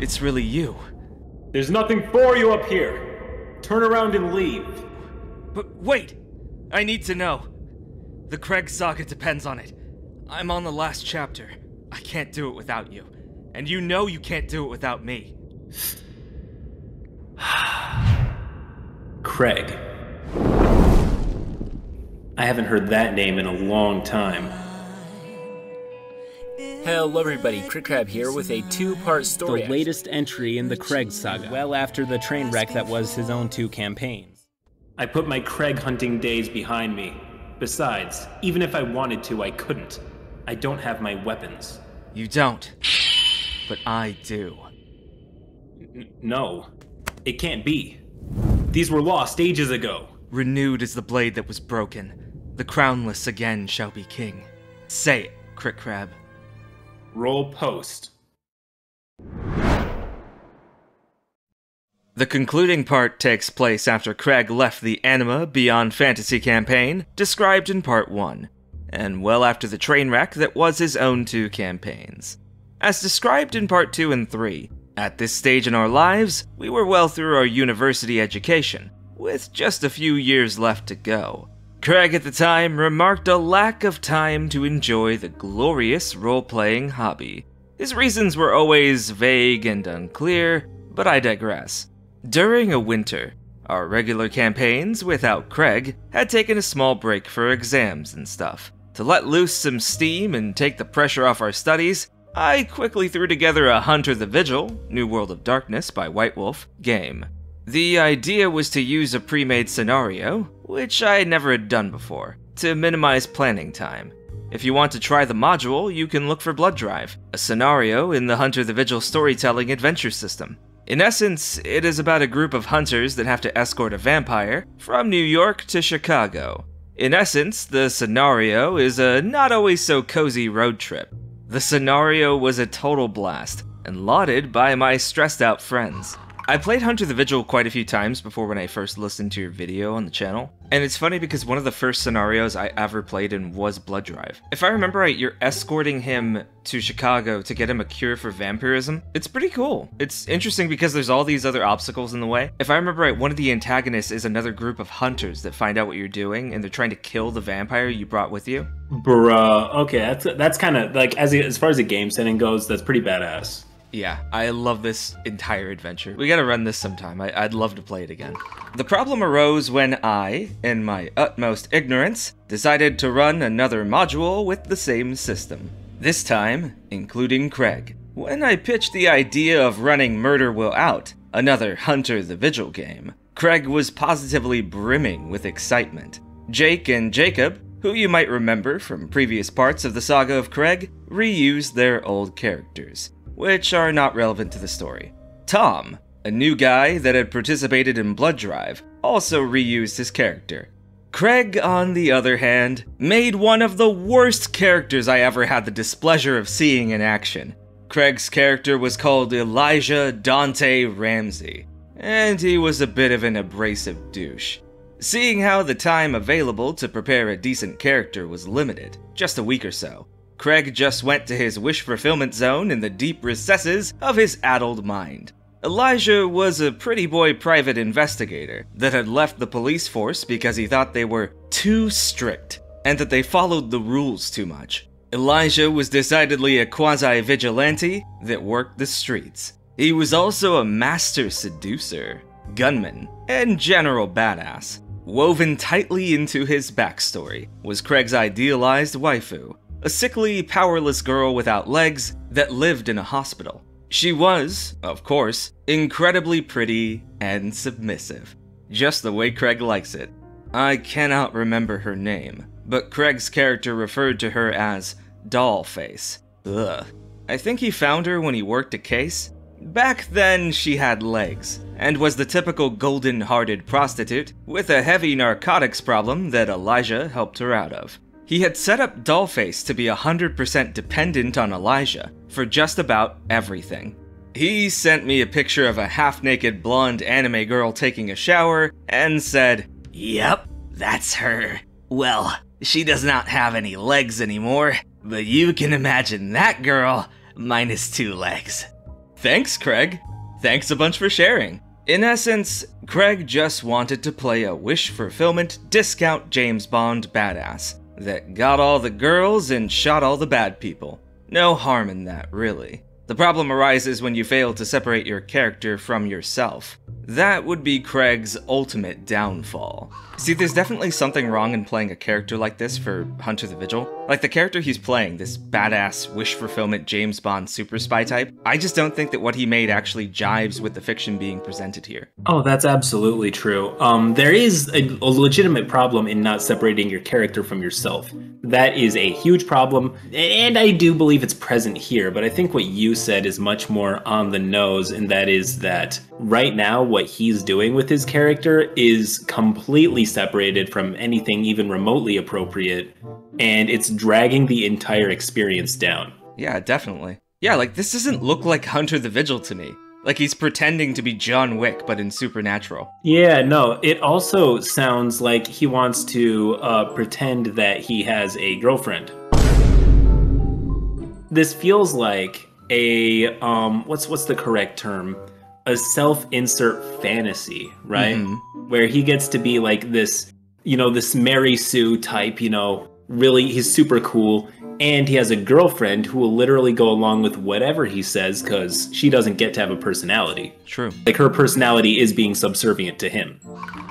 it's really you. There's nothing for you up here. Turn around and leave. But wait! I need to know. The Craig Saga depends on it. I'm on the last chapter. I can't do it without you. And you know you can't do it without me. Craig. I haven't heard that name in a long time. Hello everybody, Critcrab here with a two-part story. The latest entry in the Craig Saga, well after the train wreck that was his own 2 campaigns. I put my Craig hunting days behind me. Besides, even if I wanted to, I couldn't. I don't have my weapons. You don't. But I do. No. It can't be. These were lost ages ago. Renewed is the blade that was broken. The crownless again shall be king. Say it, Critcrab. Roll post. The concluding part takes place after Craig left the Anima Beyond Fantasy campaign, described in Part 1, and well after the train wreck that was his own 2 campaigns. As described in Part 2 and 3, at this stage in our lives, we were well through our university education, with just a few years left to go. Craig at the time remarked a lack of time to enjoy the glorious role-playing hobby. His reasons were always vague and unclear, but I digress. During a winter, our regular campaigns without Craig had taken a small break for exams and stuff. To let loose some steam and take the pressure off our studies, I quickly threw together a Hunter the Vigil, New World of Darkness by White Wolf, game. The idea was to use a pre-made scenario, which I never had done before, to minimize planning time. If you want to try the module, you can look for Blood Drive, a scenario in the Hunter the Vigil storytelling adventure system. In essence, it is about a group of hunters that have to escort a vampire from New York to Chicago. In essence, the scenario is a not always so cozy road trip. The scenario was a total blast, and lauded by my stressed out friends. I played Hunter the Vigil quite a few times before when I first listened to your video on the channel, and it's funny because one of the first scenarios I ever played in was Blood Drive. If I remember right, you're escorting him to Chicago to get him a cure for vampirism. It's pretty cool. It's interesting because there's all these other obstacles in the way. If I remember right, one of the antagonists is another group of hunters that find out what you're doing, and they're trying to kill the vampire you brought with you. Bruh, okay, that's kind of, like, as far as the game setting goes, that's pretty badass. Yeah, I love this entire adventure. We gotta run this sometime. I'd love to play it again. The problem arose when I, in my utmost ignorance, decided to run another module with the same system. This time, including Craig. When I pitched the idea of running Murder Will Out, another Hunter the Vigil game, Craig was positively brimming with excitement. Jake and Jacob, who you might remember from previous parts of the Saga of Craig, reused their old characters, which are not relevant to the story. Tom, a new guy that had participated in Blood Drive, also reused his character. Craig, on the other hand, made one of the worst characters I ever had the displeasure of seeing in action. Craig's character was called Elijah Dante Ramsey, and he was a bit of an abrasive douche. Seeing how the time available to prepare a decent character was limited, just a week or so, Craig just went to his wish fulfillment zone in the deep recesses of his addled mind. Elijah was a pretty boy private investigator that had left the police force because he thought they were too strict and that they followed the rules too much. Elijah was decidedly a quasi-vigilante that worked the streets. He was also a master seducer, gunman, and general badass. Woven tightly into his backstory was Craig's idealized waifu, a sickly, powerless girl without legs that lived in a hospital. She was, of course, incredibly pretty and submissive, just the way Craig likes it. I cannot remember her name, but Craig's character referred to her as Dollface. Ugh. I think he found her when he worked a case. Back then, she had legs, and was the typical golden-hearted prostitute with a heavy narcotics problem that Elijah helped her out of. He had set up Dollface to be 100% dependent on Elijah for just about everything. He sent me a picture of a half-naked blonde anime girl taking a shower and said, "Yep, that's her. Well, she does not have any legs anymore, but you can imagine that girl minus 2 legs." Thanks, Craig. Thanks a bunch for sharing. In essence, Craig just wanted to play a wish fulfillment discount James Bond badass that got all the girls and shot all the bad people. No harm in that, really. The problem arises when you fail to separate your character from yourself. That would be Craig's ultimate downfall. See, there's definitely something wrong in playing a character like this for Hunter the Vigil. Like, the character he's playing, this badass, wish fulfillment James Bond super spy type, I just don't think that what he made actually jives with the fiction being presented here. Oh, that's absolutely true. There is a legitimate problem in not separating your character from yourself. That is a huge problem, and I do believe it's present here, but I think what you said is much more on the nose, and that is that right now what he's doing with his character is completely separated from anything even remotely appropriate, and it's dragging the entire experience down. Yeah, definitely. Yeah, like, this doesn't look like Hunter the Vigil to me. Like, he's pretending to be John Wick, but in Supernatural. Yeah, no, it also sounds like he wants to pretend that he has a girlfriend. This feels like a, what's the correct term? A self-insert fantasy, right? Mm-hmm. Where he gets to be like this, this Mary Sue type, really, he's super cool. And he has a girlfriend who will literally go along with whatever he says because she doesn't get to have a personality. True. Like, her personality is being subservient to him.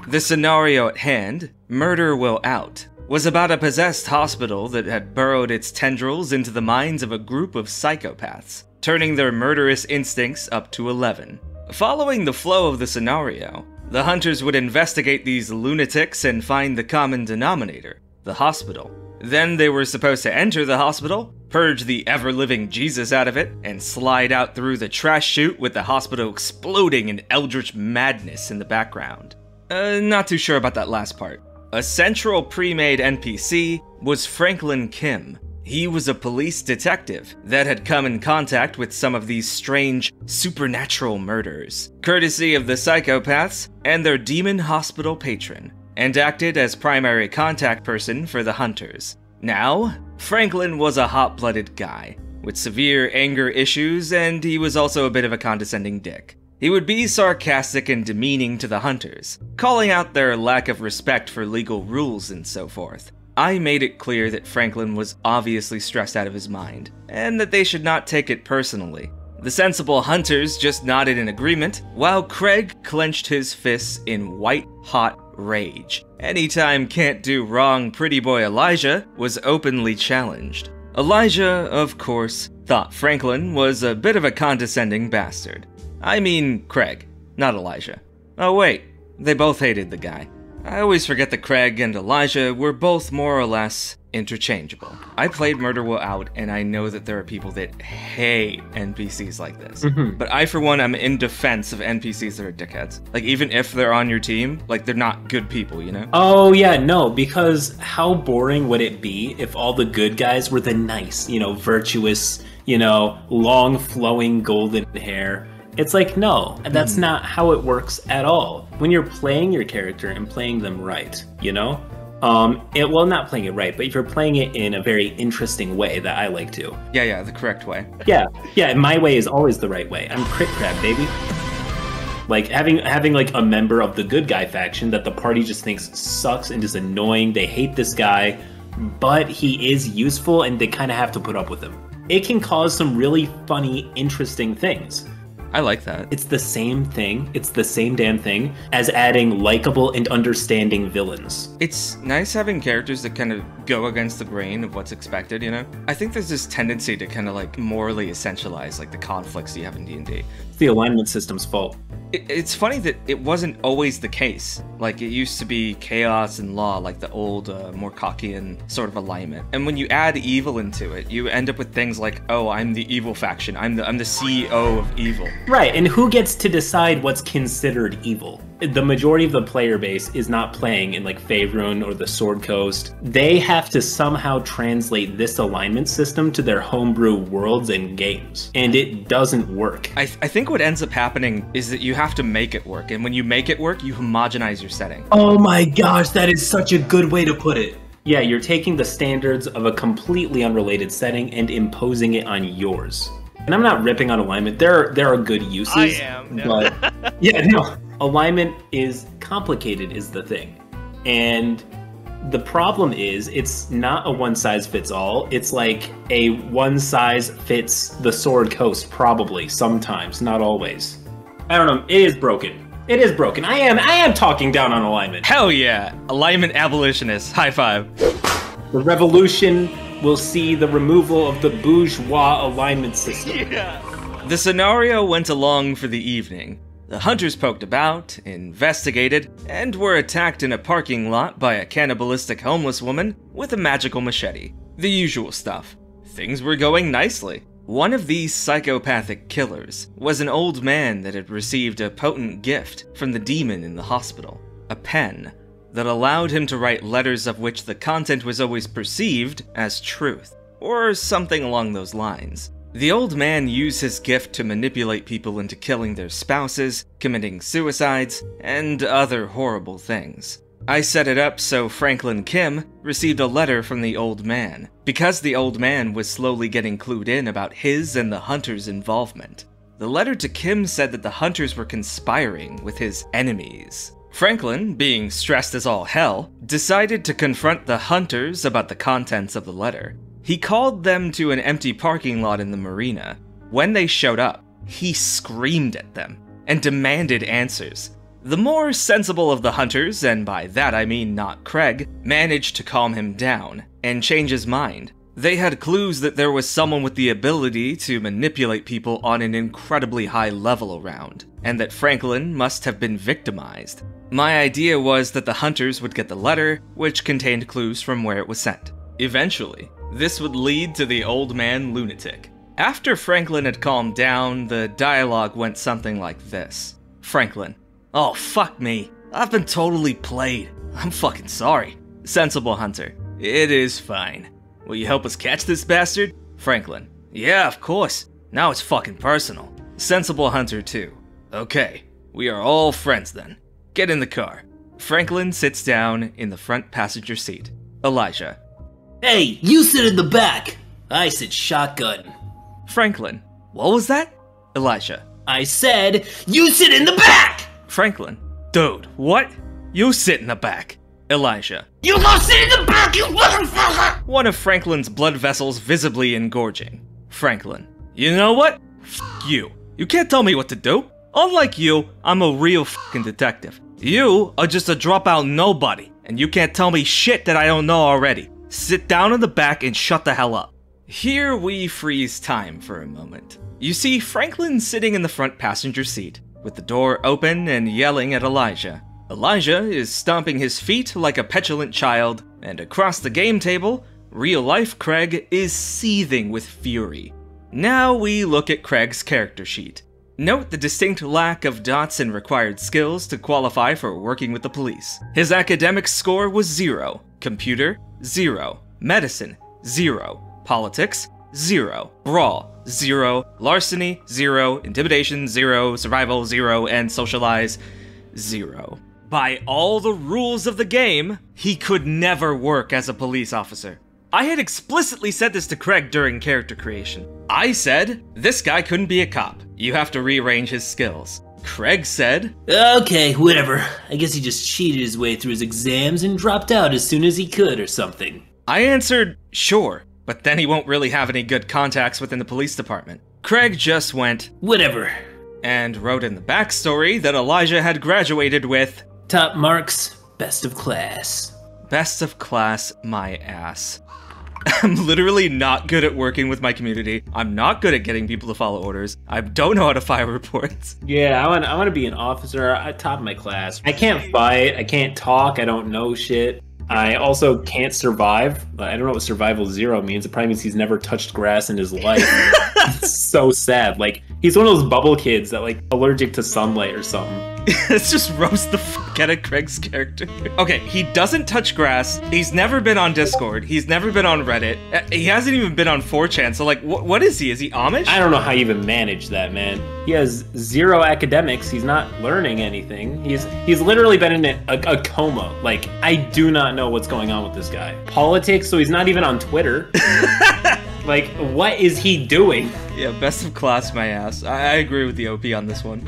The scenario at hand, Murder Will Out, was about a possessed hospital that had burrowed its tendrils into the minds of a group of psychopaths, turning their murderous instincts up to 11. Following the flow of the scenario, the hunters would investigate these lunatics and find the common denominator, the hospital. Then they were supposed to enter the hospital, purge the ever-living Jesus out of it, and slide out through the trash chute with the hospital exploding in eldritch madness in the background. Not too sure about that last part. A central pre-made NPC was Franklin Kim. He was a police detective that had come in contact with some of these strange, supernatural murders, courtesy of the psychopaths and their demon hospital patron, and acted as primary contact person for the hunters. Now, Franklin was a hot-blooded guy, with severe anger issues, and he was also a bit of a condescending dick. He would be sarcastic and demeaning to the hunters, calling out their lack of respect for legal rules and so forth. I made it clear that Franklin was obviously stressed out of his mind, and that they should not take it personally. The sensible hunters just nodded in agreement, while Craig clenched his fists in white-hot rage. Anytime can't do wrong pretty boy Elijah was openly challenged. Elijah, of course, thought Franklin was a bit of a condescending bastard. I mean Craig, not Elijah. Oh wait, they both hated the guy. I always forget that Craig and Elijah were both more or less interchangeable. I played Murder Will Out, and I know that there are people that hate NPCs like this. But I, for one, am in defense of NPCs that are dickheads. Like, even if they're on your team, like, they're not good people, you know? Oh, yeah, no, because how boring would it be if all the good guys were the nice, virtuous, long flowing golden hair? It's like, no, that's not how it works at all. When you're playing your character and playing them right, well, not playing it right, but if you're playing it in a very interesting way that I like to. Yeah, the correct way. Yeah, my way is always the right way. I'm Critcrab, baby. Like, having like a member of the good guy faction that the party just thinks sucks and is annoying, they hate this guy, but he is useful and they kind of have to put up with him. It can cause some really funny, interesting things. I like that. It's the same thing. It's the same damn thing as adding likable and understanding villains. It's nice having characters that kind of go against the grain of what's expected, I think there's this tendency to kind of like morally essentialize like the conflicts you have in D&D. It's the alignment system's fault. It's funny that it wasn't always the case. Like, it used to be chaos and law, like the old Morkockian sort of alignment. And when you add evil into it, you end up with things like, oh, I'm the evil faction. I'm the CEO of evil. Right, and who gets to decide what's considered evil? The majority of the player base is not playing in like Faerun or the Sword Coast. They have to somehow translate this alignment system to their homebrew worlds and games, and it doesn't work. I think what ends up happening is that you have to make it work, and when you make it work, you homogenize your setting. Oh my gosh, that is such a good way to put it. Yeah, you're taking the standards of a completely unrelated setting and imposing it on yours. And I'm not ripping on alignment. There are good uses. I am. No. But yeah, no. Alignment is complicated is the thing. And the problem is it's not a one-size-fits-all. It's like a one-size-fits-the-sword coast, probably, sometimes, not always. I don't know. It is broken. It is broken. I am talking down on alignment. Hell yeah. Alignment abolitionists. High five. The revolution will see the removal of the bourgeois alignment system. Yeah. The scenario went along for the evening. The hunters poked about, investigated, and were attacked in a parking lot by a cannibalistic homeless woman with a magical machete. The usual stuff. Things were going nicely. One of these psychopathic killers was an old man that had received a potent gift from the demon in the hospital. A pen that allowed him to write letters of which the content was always perceived as truth, or something along those lines. The old man used his gift to manipulate people into killing their spouses, committing suicides, and other horrible things. I set it up so Franklin Kim received a letter from the old man, because the old man was slowly getting clued in about his and the hunters' involvement. The letter to Kim said that the hunters were conspiring with his enemies. Franklin, being stressed as all hell, decided to confront the hunters about the contents of the letter. He called them to an empty parking lot in the marina. When they showed up, he screamed at them and demanded answers. The more sensible of the hunters, and by that I mean not Craig, managed to calm him down and change his mind. They had clues that there was someone with the ability to manipulate people on an incredibly high level around, and that Franklin must have been victimized. My idea was that the hunters would get the letter, which contained clues from where it was sent. Eventually, this would lead to the old man lunatic. After Franklin had calmed down, the dialogue went something like this. Franklin: "Oh, fuck me. I've been totally played. I'm fucking sorry." Sensible hunter: "It is fine. Will you help us catch this bastard?" Franklin: "Yeah, of course. Now it's fucking personal." Sensible hunter 2: "Okay, we are all friends then. Get in the car." Franklin sits down in the front passenger seat. Elijah: "Hey, you sit in the back. I sit shotgun." Franklin: "What was that?" Elijah: "I said, you sit in the back!" Franklin: "Dude, what? You sit in the back." Elijah: "You go sit in the back, you motherfucker!" One of Franklin's blood vessels visibly engorging. Franklin: "You know what? F you. You can't tell me what to do. Unlike you, I'm a real fucking detective. You are just a dropout nobody, and you can't tell me shit that I don't know already. Sit down in the back and shut the hell up." Here we freeze time for a moment. You see Franklin sitting in the front passenger seat, with the door open and yelling at Elijah. Elijah is stomping his feet like a petulant child, and across the game table, real-life Craig is seething with fury. Now we look at Craig's character sheet. Note the distinct lack of dots and required skills to qualify for working with the police. His academic score was 0, computer, 0, medicine, 0, politics, 0, brawl, 0, larceny, 0, intimidation, 0, survival, 0, and socialize, 0. By all the rules of the game, he could never work as a police officer. I had explicitly said this to Craig during character creation. I said, this guy couldn't be a cop. You have to rearrange his skills. Craig said, "Okay, whatever. I guess he just cheated his way through his exams and dropped out as soon as he could or something." I answered, sure, but then he won't really have any good contacts within the police department. Craig just went, "Whatever." And wrote in the backstory that Elijah had graduated with Top marks, best of class. best of class, my ass. I'm literally not good at working with my community. I'm not good at getting people to follow orders. I don't know how to file reports. Yeah, I want to be an officer at top of my class. I can't fight. I can't talk. I don't know shit. I also can't survive. I don't know what survival 0 means. It probably means he's never touched grass in his life. It's so sad. Like, he's one of those bubble kids that, like, allergic to sunlight or something. Let's just roast the fuck out of Craig's character. Okay, he doesn't touch grass. He's never been on Discord. He's never been on Reddit. He hasn't even been on 4chan. So, like, what is he? Is he Amish? I don't know how you even manage that, man. He has 0 academics. He's not learning anything. He's literally been in a coma. Like, I do not know what's going on with this guy. Politics, so he's not even on Twitter. Like, what is he doing? Yeah, best of class, my ass. I agree with the OP on this one.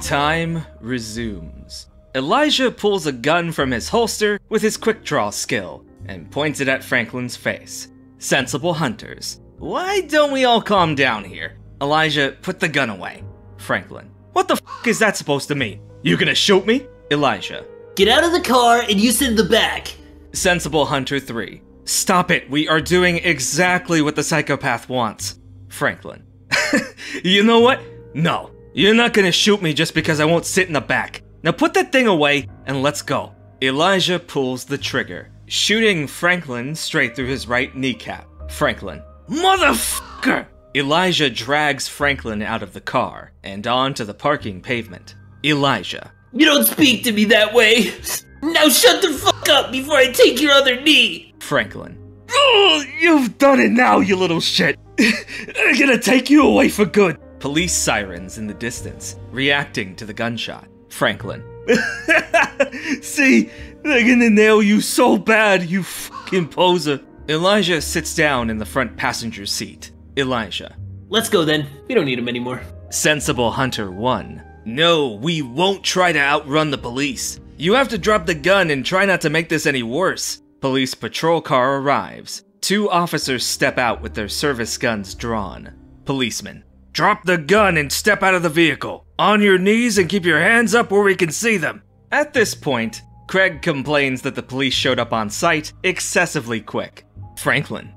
Time resumes. Elijah pulls a gun from his holster with his quick draw skill and points it at Franklin's face. Sensible hunters. Why don't we all calm down here? Elijah, put the gun away. Franklin. What the f is that supposed to mean? You gonna shoot me? Elijah. Get out of the car and you sit in the back. Sensible Hunter 3. Stop it, we are doing exactly what the psychopath wants. Franklin. You know what? No, you're not gonna shoot me just because I won't sit in the back. Now put that thing away and let's go. Elijah pulls the trigger, shooting Franklin straight through his right kneecap. Franklin. Motherfucker! Elijah drags Franklin out of the car and onto the parking pavement. Elijah. You don't speak to me that way. Now shut the fuck up before I take your other knee. Franklin. Oh, you've done it now, you little shit. I'm gonna take you away for good. Police sirens in the distance, reacting to the gunshot. Franklin. See, they're gonna nail you so bad, you fucking poser. Elijah sits down in the front passenger seat. Elijah. Let's go then. We don't need him anymore. Sensible Hunter 1. No, we won't try to outrun the police. You have to drop the gun and try not to make this any worse. Police patrol car arrives. 2 officers step out with their service guns drawn. Policeman. Drop the gun and step out of the vehicle. On your knees and keep your hands up where we can see them. At this point, Craig complains that the police showed up on site excessively quick. Franklin.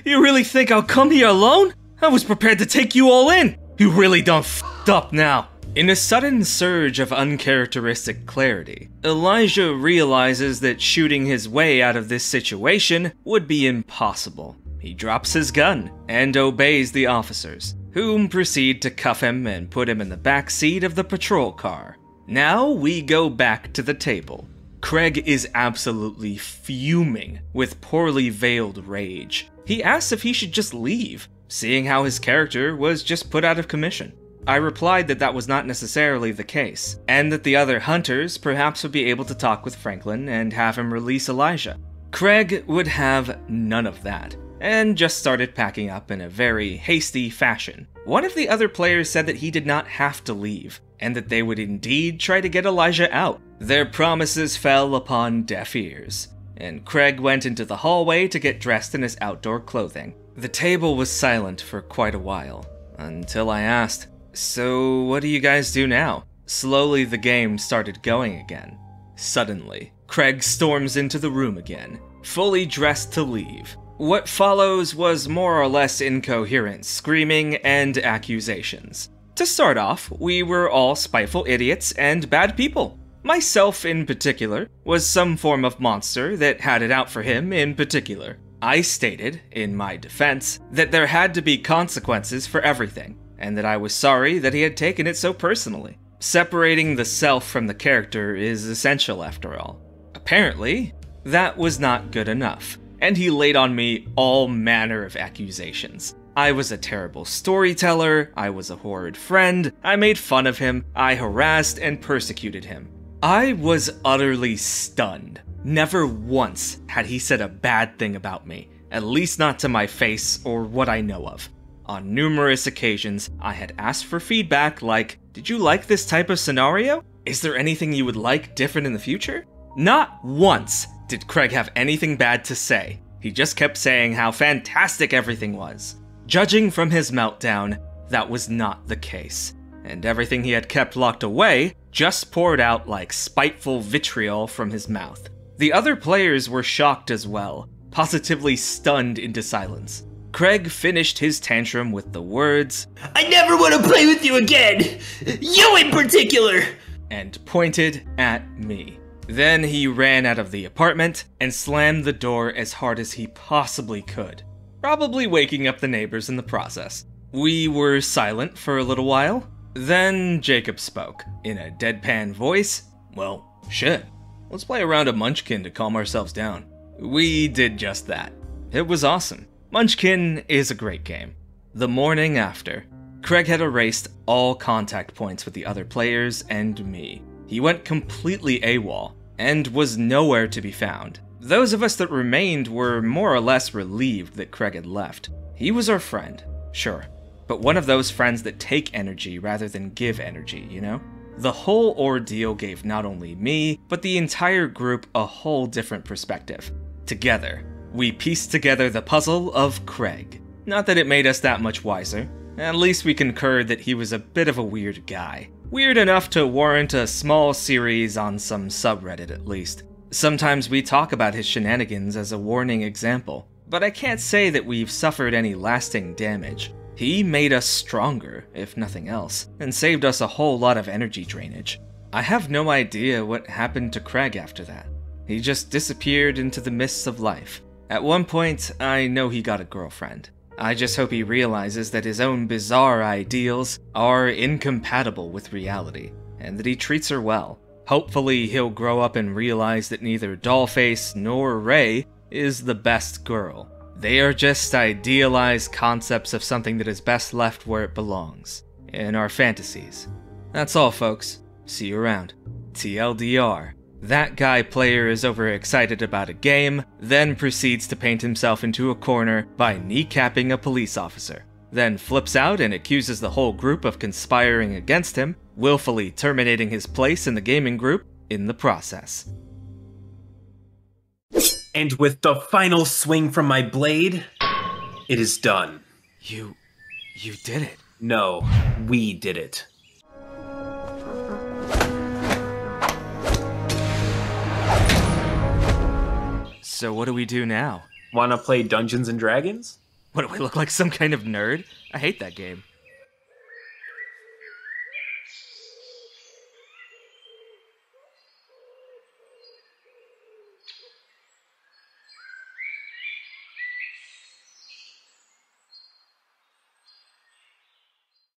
You really think I'll come here alone? I was prepared to take you all in. You really done f***ed up now. In a sudden surge of uncharacteristic clarity, Elijah realizes that shooting his way out of this situation would be impossible. He drops his gun and obeys the officers, whom proceed to cuff him and put him in the back seat of the patrol car. Now we go back to the table. Craig is absolutely fuming with poorly veiled rage. He asks if he should just leave, seeing how his character was just put out of commission. I replied that that was not necessarily the case, and that the other hunters perhaps would be able to talk with Franklin and have him release Elijah. Craig would have none of that, and just started packing up in a very hasty fashion. One of the other players said that he did not have to leave, and that they would indeed try to get Elijah out. Their promises fell upon deaf ears, and Craig went into the hallway to get dressed in his outdoor clothing. The table was silent for quite a while, until I asked, "So what do you guys do now?" Slowly the game started going again. Suddenly, Craig storms into the room again, fully dressed to leave. What follows was more or less incoherent screaming and accusations. To start off, we were all spiteful idiots and bad people. Myself in particular was some form of monster that had it out for him in particular. I stated, in my defense, that there had to be consequences for everything, and that I was sorry that he had taken it so personally. Separating the self from the character is essential after all. Apparently, that was not good enough, and he laid on me all manner of accusations. I was a terrible storyteller, I was a horrid friend, I made fun of him, I harassed and persecuted him. I was utterly stunned. Never once had he said a bad thing about me, at least not to my face or what I know of. On numerous occasions, I had asked for feedback like, "Did you like this type of scenario? Is there anything you would like different in the future?" Not once did Craig have anything bad to say. He just kept saying how fantastic everything was. Judging from his meltdown, that was not the case, and everything he had kept locked away just poured out like spiteful vitriol from his mouth. The other players were shocked as well, positively stunned into silence. Craig finished his tantrum with the words, "I never want to play with you again! You in particular!" and pointed at me. Then he ran out of the apartment and slammed the door as hard as he possibly could, probably waking up the neighbors in the process. We were silent for a little while. Then Jacob spoke, in a deadpan voice. "Well, shit. Let's play a round of Munchkin to calm ourselves down." We did just that. It was awesome. Munchkin is a great game. The morning after, Craig had erased all contact points with the other players and me. He went completely AWOL, and was nowhere to be found. Those of us that remained were more or less relieved that Craig had left. He was our friend, sure, but one of those friends that take energy rather than give energy, you know? The whole ordeal gave not only me, but the entire group a whole different perspective. Together, we pieced together the puzzle of Craig. Not that it made us that much wiser. At least we concurred that he was a bit of a weird guy. Weird enough to warrant a small series on some subreddit at least. Sometimes we talk about his shenanigans as a warning example, but I can't say that we've suffered any lasting damage. He made us stronger, if nothing else, and saved us a whole lot of energy drainage. I have no idea what happened to Craig after that. He just disappeared into the mists of life. At one point, I know he got a girlfriend. I just hope he realizes that his own bizarre ideals are incompatible with reality, and that he treats her well. Hopefully he'll grow up and realize that neither Dollface nor Ray is the best girl. They are just idealized concepts of something that is best left where it belongs, in our fantasies. That's all, folks. See you around. TLDR. That guy player is overexcited about a game, then proceeds to paint himself into a corner by kneecapping a police officer, then flips out and accuses the whole group of conspiring against him, willfully terminating his place in the gaming group in the process. And with the final swing from my blade, it is done. You did it. No, we did it. So what do we do now? Wanna play Dungeons and Dragons? What do we look like, some kind of nerd? I hate that game.